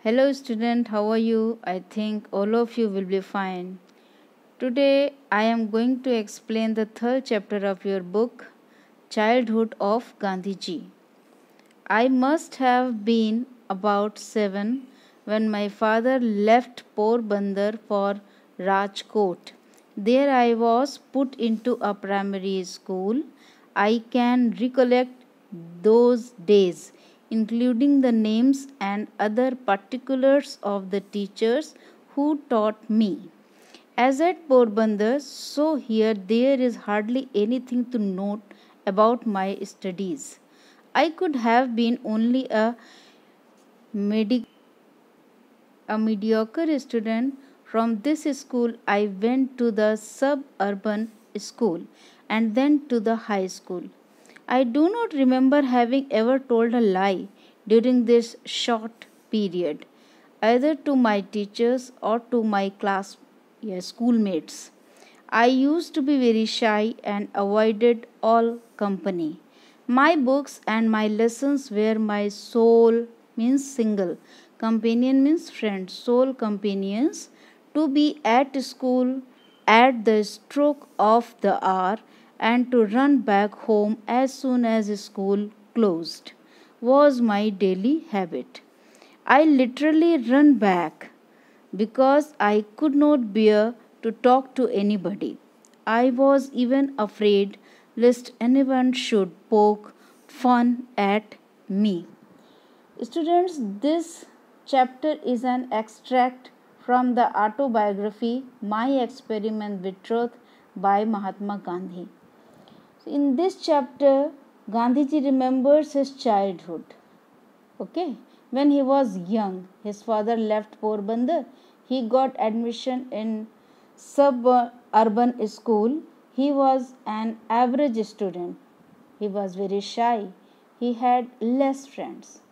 Hello student, how are you? I think all of you will be fine. Today I am going to explain the third chapter of your book, Childhood of Gandhiji. I must have been about 7 when my father left Porbandar for Rajkot. There I was put into a primary school. I can recollect those days, including the names and other particulars of the teachers who taught me. As at Porbandar, so here there is hardly anything to note about my studies. I could have been only medi- a mediocre student. From this school, I went to the suburban school and then to the high school. I do not remember having ever told a lie during this short period, either to my teachers or to my schoolmates. I used to be very shy and avoided all company. My books and my lessons were my sole means single, companion means friend, sole companions to be at school at the stroke of the hour and to run back home as soon as school closed was my daily habit. I literally ran back because I could not bear to talk to anybody. I was even afraid lest anyone should poke fun at me. Students, this chapter is an extract from the autobiography My Experiment with Truth by Mahatma Gandhi. In this chapter, Gandhiji remembers his childhood. Okay, when he was young, his father left Porbandar. He got admission in suburban school. He was an average student. He was very shy. He had less friends.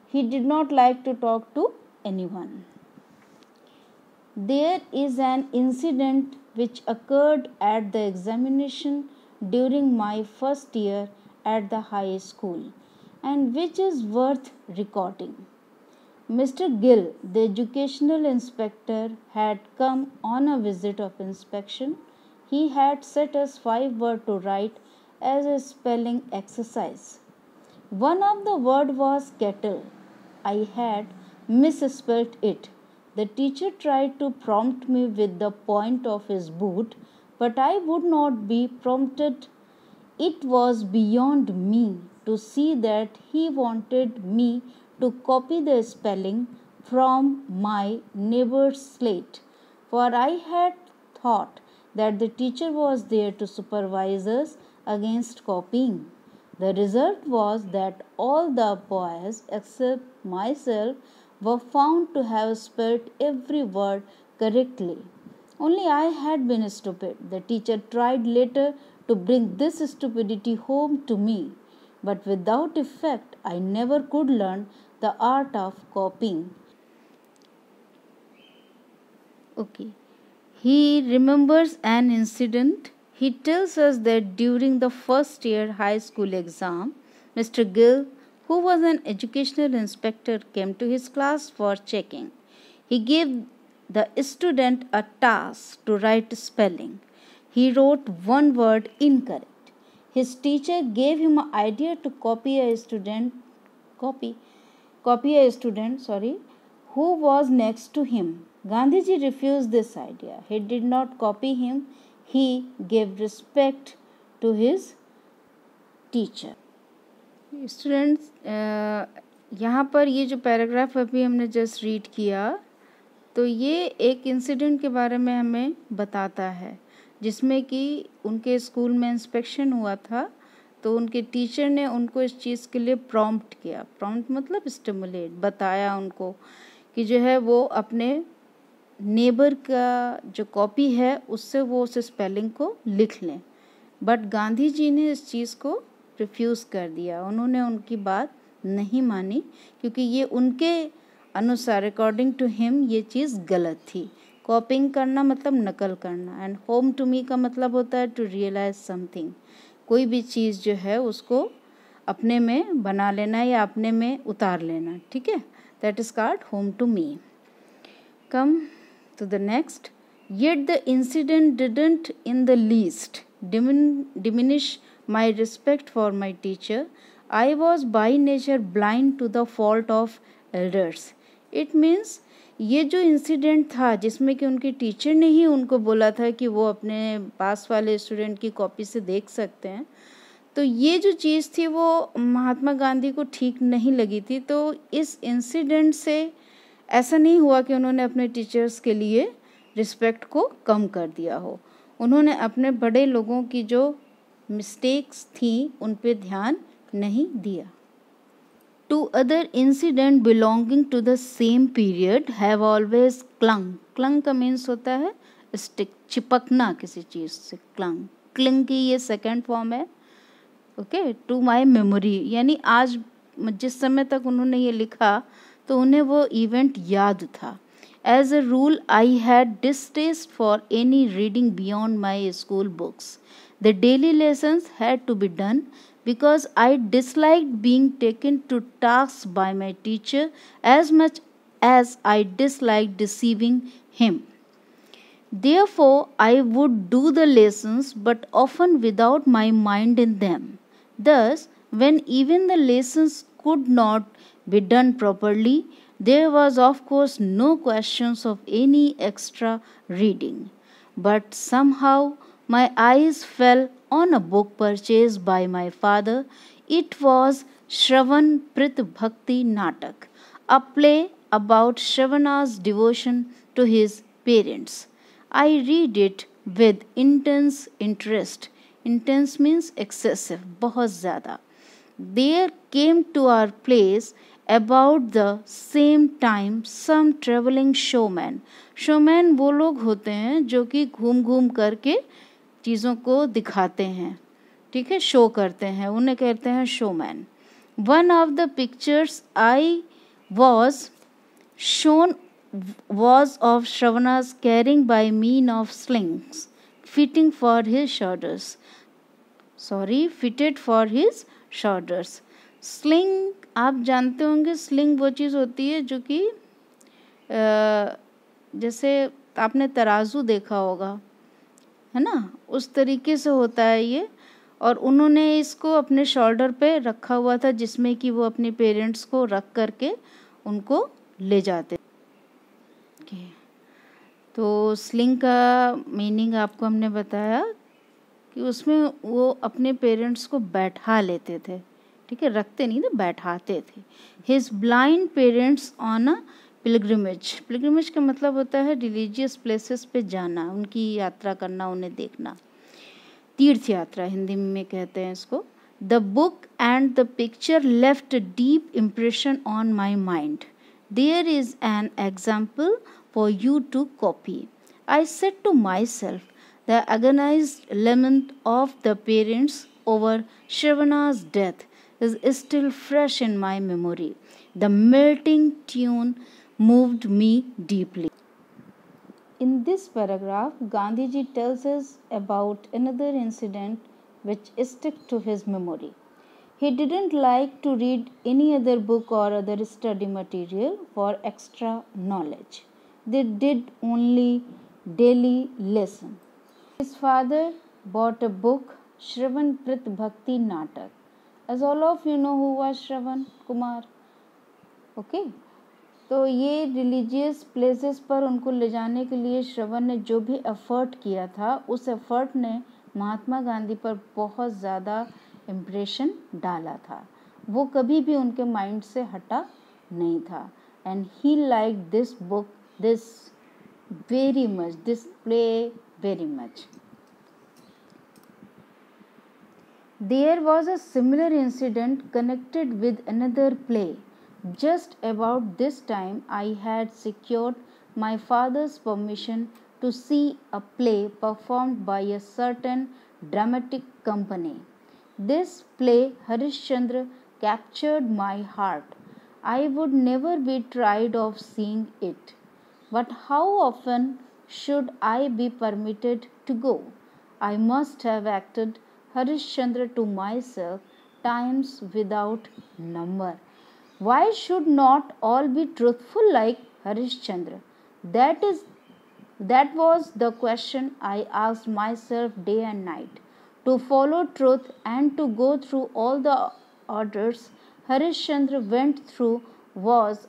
He did not like to talk to anyone. There is an incident which occurred at the examination during my first year at the high school and which is worth recording. Mr. Gill, the educational inspector, had come on a visit of inspection. He had set us 5 words to write as a spelling exercise. One of the words was kettle. I had misspelled it. The teacher tried to prompt me with the point of his boot, but I would not be prompted. It was beyond me to see that he wanted me to copy the spelling from my neighbor's slate, for I had thought that the teacher was there to supervise us against copying. The result was that all the boys except myself were found to have spelled every word correctly. Only I had been stupid. The teacher tried later to bring this stupidity home to me, but without effect. I never could learn the art of copying. Okay. He remembers an incident. He tells us that during the first year high school exam, Mr. Gill, who was an educational inspector, came to his class for checking. He gave the student a task to write spelling. He wrote one word incorrect. His teacher gave him an idea to copy copy a student who was next to him. Gandhiji refused this idea. He did not copy him. He gave respect to his teacher. Students, यहाँ पर ये जो paragraph अभी हमने just read किया, तो ये एक इंसिडेंट के बारे में हमें बताता है जिसमें कि उनके स्कूल में इंस्पेक्शन हुआ था, तो उनके टीचर ने उनको इस चीज़ के लिए प्रॉम्प्ट किया. प्रॉम्प्ट मतलब स्टिमुलेट, बताया उनको कि जो है वो अपने नेबर का जो कॉपी है उससे वो उस स्पेलिंग को लिख लें. बट गांधी जी ने इस चीज़ को रिफ्यूज़ कर दिया. उन्होंने उनकी बात नहीं मानी क्योंकि ये उनके अनुसार अकॉर्डिंग टू हिम ये चीज़ गलत थी. कॉपिंग करना मतलब नकल करना, एंड होम टू मी का मतलब होता है टू रियलाइज समथिंग. कोई भी चीज़ जो है उसको अपने में बना लेना या अपने में उतार लेना, ठीक है। That is called home to me. Come to the next. Yet the incident didn't in the least diminish my respect for my teacher. I was by nature blind to the fault of elders. It means ये जो incident था जिसमें कि उनके teacher ने ही उनको बोला था कि वो अपने पास वाले स्टूडेंट की कॉपी से देख सकते हैं, तो ये जो चीज़ थी वो महात्मा गांधी को ठीक नहीं लगी थी। तो इस इंसिडेंट से ऐसा नहीं हुआ कि उन्होंने अपने टीचर्स के लिए रिस्पेक्ट को कम कर दिया हो। उन्होंने अपने बड़े लोगों की जो मिस्टेक्स थी उन पे ध्यान नहीं दिया। To other incident belonging to the same period have always clung. Clung का मीन्स होता है स्टिक, चिपकना किसी चीज़ से। क्लंग, क्लिंग की ये सेकेंड फॉर्म है। ओके, टू माई मेमोरी, यानी आज जिस समय तक उन्होंने ये लिखा तो उन्हें वो इवेंट याद था। As a rule, I had distaste for any reading beyond my school books. The daily lessons had to be done because I disliked being taken to task by my teacher as much as I disliked deceiving him. Therefore, I would do the lessons but often without my mind in them. Thus, when even the lessons could not be done properly, there was of course no questions of any extra reading. But somehow my eyes fell on a book purchased by my father. It was Shravan Prit Bhakti Natak, a play about Shravana's devotion to his parents. I read it with intense interest. Intense means excessive, बहुत ज़्यादा. There came to our place about the same time some traveling showman. Showman वो लोग होते हैं जो कि घूम घूम करके चीज़ों को दिखाते हैं, ठीक है, शो करते हैं, उन्हें कहते हैं showman. One of the pictures I was shown was of Shravana's carrying by means of slings fitting for his shoulders. Fitted for his shoulders. Sling आप जानते होंगे, स्लिंग वो चीज़ होती है जो कि जैसे आपने तराजू देखा होगा, है ना, उस तरीके से होता है ये। और उन्होंने इसको अपने शोल्डर पे रखा हुआ था जिसमें कि वो अपने पेरेंट्स को रख करके उनको ले जाते। तो स्लिंग का मीनिंग आपको हमने बताया कि उसमें वो अपने पेरेंट्स को बैठा लेते थे, ठीक है, रखते नहीं थे, बैठाते थे। His blind parents on a pilgrimage. Pilgrimage का मतलब होता है रिलीजियस प्लेसेस पे जाना, उनकी यात्रा करना, उन्हें देखना, तीर्थ यात्रा हिंदी में कहते हैं इसको। The book and the picture left deep impression on my mind. There is an example for you to copy. I said to my self, the agonized lament of the parents over Shravana's death is still fresh in my memory. The melting tune moved me deeply. In this paragraph, Gandhiji tells us about another incident which stuck to his memory. He didn't like to read any other book or other study material for extra knowledge. They did only daily lesson. His father bought a book, Shravan Prit Bhakti Natak. As all of you know who was Shravan Kumar. Okay? तो ये religious places पर उनको ले जाने के लिए श्रवण ने जो भी एफर्ट किया था, उस एफर्ट ने महात्मा गांधी पर बहुत ज़्यादा इम्प्रेशन डाला था। वो कभी भी उनके माइंड से हटा नहीं था। And he like this book, this very much, this play very much. There was a similar incident connected with another play. Just about this time, I had secured my father's permission to see a play performed by a certain dramatic company. This play, Harishchandra, captured my heart. I would never be tired of seeing it. But how often should I be permitted to go? I must have acted Harishchandra to myself times without number. Why should not all be truthful like Harishchandra? That was the question I asked myself day and night. To follow truth and to go through all the orders Harishchandra went through was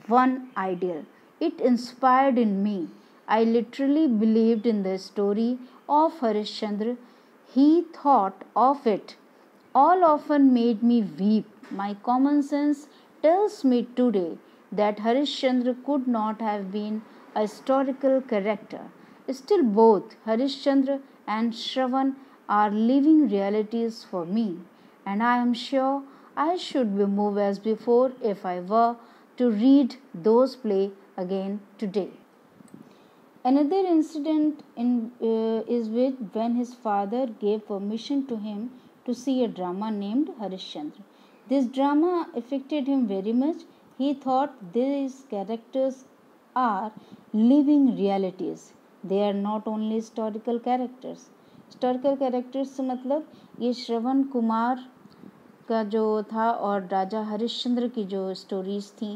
one ideal. It inspired in me. I literally believed in the story of Harishchandra. He thought of it all often made me weep. My common sense tells me today that Harishchandra could not have been a historical character. Still, both Harishchandra and Shravan are living realities for me, and I am sure I should be moved as before if I were to read those plays again today. Another incident is with when his father gave permission to him to see a drama named Harishchandra. This drama affected him very much. He thought these characters are living realities. They are not only historical characters. Historical characters से मतलब ये श्रवण कुमार का जो था और राजा हरिश्चंद्र की जो stories थी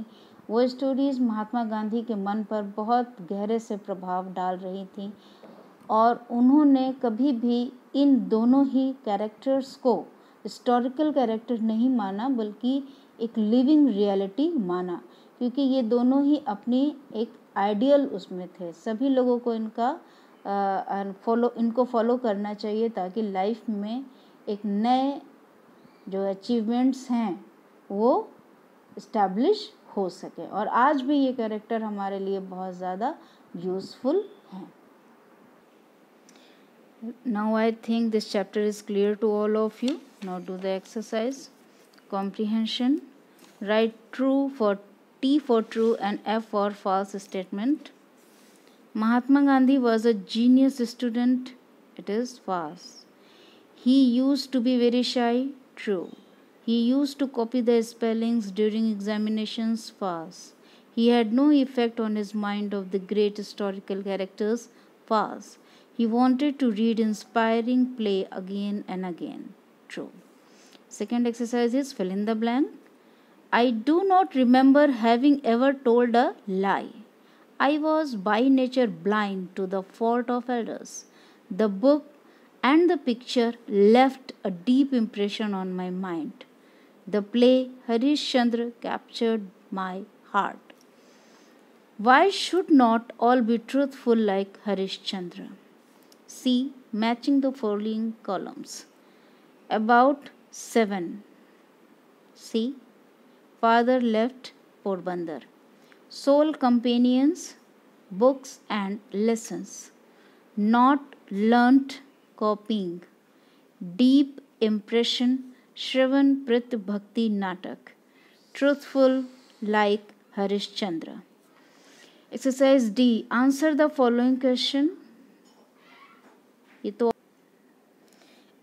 वो स्टोरीज़ महात्मा गांधी के मन पर बहुत गहरे से प्रभाव डाल रही थी और उन्होंने कभी भी इन दोनों ही कैरेक्टर्स को हिस्टोरिकल कैरेक्टर नहीं माना बल्कि एक लिविंग रियलिटी माना क्योंकि ये दोनों ही अपनी एक आइडियल उसमें थे। सभी लोगों को इनको फॉलो करना चाहिए ताकि लाइफ में एक नए जो अचीवमेंट्स हैं वो इस्टेब्लिश हो सके और आज भी ये कैरेक्टर हमारे लिए बहुत ज़्यादा यूज़फुल हैं। Now I think this chapter is clear to all of you. Now do the exercise. Comprehension. Write true for T for true and F for false statement. Mahatma Gandhi was a genius student. It is false. He used to be very shy. True. He used to copy the spellings during examinations. False. He had no effect on his mind of the great historical characters. False. He wanted to read inspiring play again and again. True. Second exercise is fill in the blank. I do not remember having ever told a lie. I was by nature blind to the fault of elders. The book and the picture left a deep impression on my mind. The play Harishchandra captured my heart. Why should not all be truthful like Harishchandra? C. Matching the following columns. About 7. C. Father left Porbandar. Soul companions, books and lessons. Not learnt copying. Deep impression, Shravan Prit Bhakti Natak. Truthful like Harishchandra. Exercise D. Answer the following question.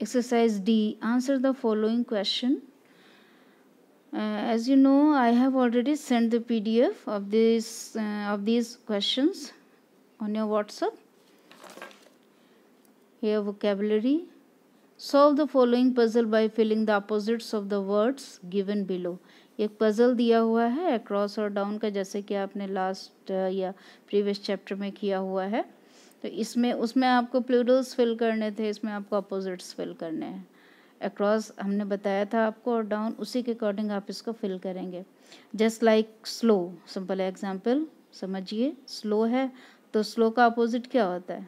Exercise D. Answer the following question. As you know, I have already sent the PDF of these questions on your WhatsApp. Here vocabulary. Solve the following puzzle by filling the opposites of the words given below. एक puzzle दिया हुआ है across और down का जैसे कि आपने last या प्रीवियस चैप्टर में किया हुआ है तो उसमें आपको प्लूरल्स फिल करने थे इसमें आपको अपोजिट्स फिल करने हैं। अक्रॉस हमने बताया था आपको और डाउन उसी के अकॉर्डिंग आप इसको फिल करेंगे। Just like slow, simple example समझिए। स्लो है तो स्लो का अपोजिट क्या होता है?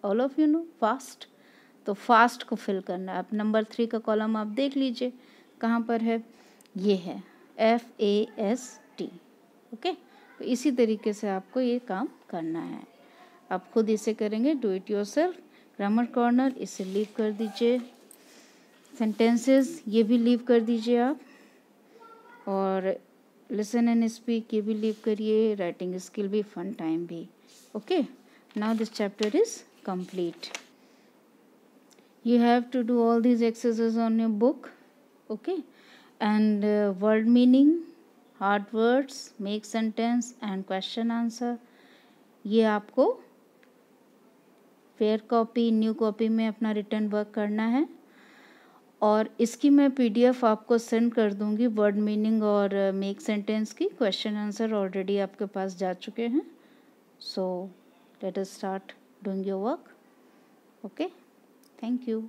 All of you know, fast. तो फास्ट को फिल करना है। आप नंबर 3 का कॉलम आप देख लीजिए कहाँ पर है, ये है FAST। ओके, तो इसी तरीके से आपको ये काम करना है। आप खुद इसे करेंगे, do it yourself. Grammar corner इसे लीव कर दीजिए। सेंटेंसेस ये भी लीव कर दीजिए आप, और लिसन एंड स्पीक ये भी लीव करिए। राइटिंग स्किल भी, फन टाइम भी। Okay, now this chapter is complete. You have to do all these exercises on your book, okay? And word meaning, hard words, make sentence and question answer, ये आपको fair copy, new copy में अपना written work करना है। और इसकी मैं PDF आपको सेंड कर दूंगी, वर्ड मीनिंग और मेक सेंटेंस की। क्वेश्चन आंसर ऑलरेडी आपके पास जा चुके हैं। So let us start doing your work. Okay, thank you.